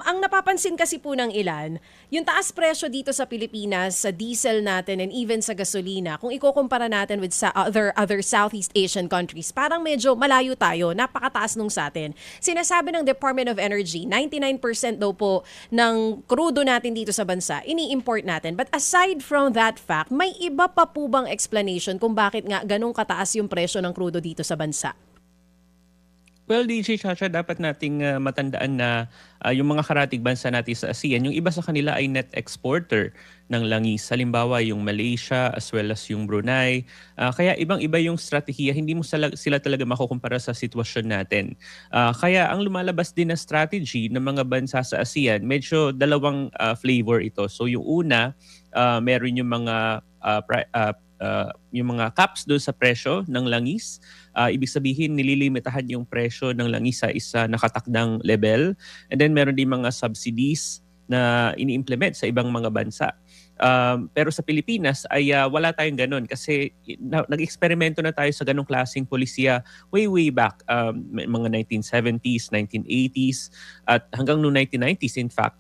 Ang napapansin kasi po ng ilan, yung taas presyo dito sa Pilipinas, sa diesel natin and even sa gasolina, kung ikukumpara natin with sa other Southeast Asian countries, parang medyo malayo tayo, napakataas nung sa atin. Sinasabi ng Department of Energy, 99% daw po ng krudo natin dito sa bansa, ini-import natin. But aside from that fact, may iba pa po bang explanation kung bakit nga ganun kataas yung presyo ng krudo dito sa bansa? Well, DJ Chacha, dapat nating matandaan na yung mga karatig bansa natin sa ASEAN, yung iba sa kanila ay net exporter ng langis. Halimbawa, yung Malaysia as well as yung Brunei. Kaya ibang-iba yung strategiya, hindi mo sila talaga makukumpara sa sitwasyon natin. Kaya ang lumalabas din na strategy ng mga bansa sa ASEAN, medyo dalawang flavor ito. So yung una, meron yung mga caps doon sa presyo ng langis. Ibig sabihin, nililimitahan yung presyo ng langis sa isa nakatakdang level. And then meron din mga subsidies na ini-implement sa ibang mga bansa. Pero sa Pilipinas ay wala tayong ganun kasi nag-eksperimento na tayo sa ganung klaseng polisiya way back, mga 1970s, 1980s at hanggang noong 1990s in fact.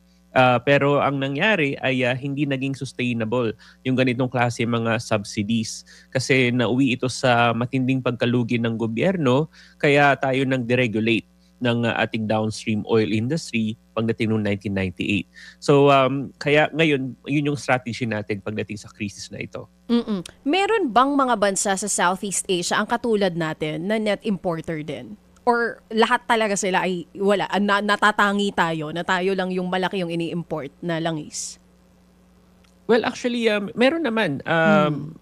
Pero ang nangyari ay hindi naging sustainable yung ganitong klase mga subsidies kasi nauwi ito sa matinding pagkalugi ng gobyerno kaya tayo nag-deregulate ng ating downstream oil industry pagdating noong 1998. So kaya ngayon yun yung strategy natin pagdating sa crisis na ito. Meron bang mga bansa sa Southeast Asia ang katulad natin na net importer din? Or lahat talaga sila ay wala, natatangi tayo, na tayo lang yung malaki yung ini-import na langis? Well, actually, meron naman.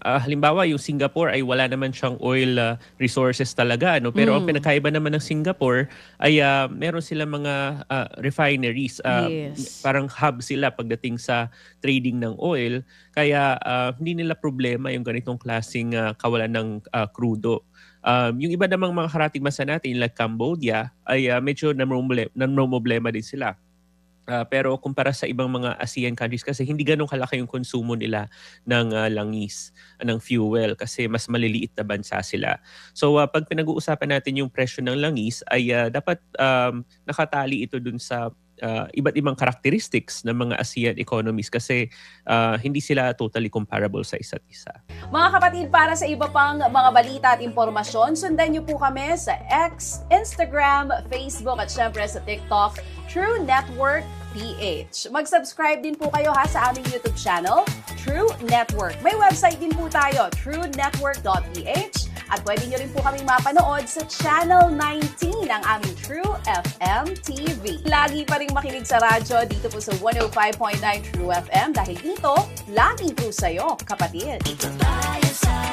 Halimbawa, yung Singapore ay wala naman siyang oil resources talaga. No? Pero ang pinakaiba naman ng Singapore ay meron silang mga refineries. Yes. Parang hub sila pagdating sa trading ng oil. Kaya hindi nila problema yung ganitong klaseng kawalan ng krudo. Yung iba namang mga karatig bansa natin like Cambodia ay medyo namroblema din sila. Pero kumpara sa ibang mga ASEAN countries kasi hindi ganun kalaki yung konsumo nila ng langis, ng fuel kasi mas maliliit na bansa sila. So pag pinag-uusapan natin yung presyo ng langis ay dapat nakatali ito dun sa iba't ibang characteristics ng mga ASEAN economies kasi hindi sila totally comparable sa isa't isa. Mga kapatid, para sa iba pang mga balita at impormasyon, sundan niyo po kami sa X, Instagram, Facebook at syempre sa TikTok, True Network PH. Mag-subscribe din po kayo sa aming YouTube channel, True Network. May website din po tayo, truenetwork.ph at pwede niyo rin po kaming mapanood sa Channel 19 ng aming True FM TV. Lagi pa rin makinig sa radyo dito po sa 105.9 True FM dahil dito, laging true sa'yo, kapatid. Dito tayo sa